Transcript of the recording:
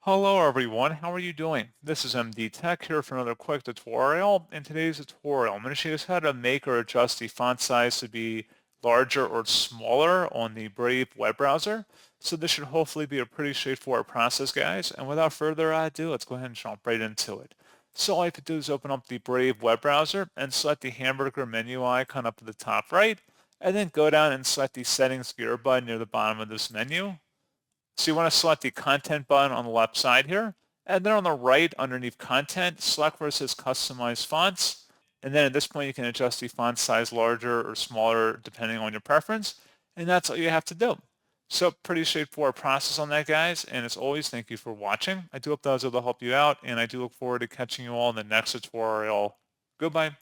Hello everyone, how are you doing? This is MD Tech here for another quick tutorial. In today's tutorial, I'm going to show you how to make or adjust the font size to be larger or smaller on the Brave web browser. So this should hopefully be a pretty straightforward process, guys. And without further ado, let's go ahead and jump right into it. So all you have to do is open up the Brave web browser and select the hamburger menu icon up at the top right, and then go down and select the settings gear button near the bottom of this menu. So you want to select the content button on the left side here. And then on the right underneath content, select where it says customize fonts. And then at this point, you can adjust the font size larger or smaller depending on your preference. And that's all you have to do. So pretty straightforward process on that, guys. And as always, thank you for watching. I do hope that was able to help you out. And I do look forward to catching you all in the next tutorial. Goodbye.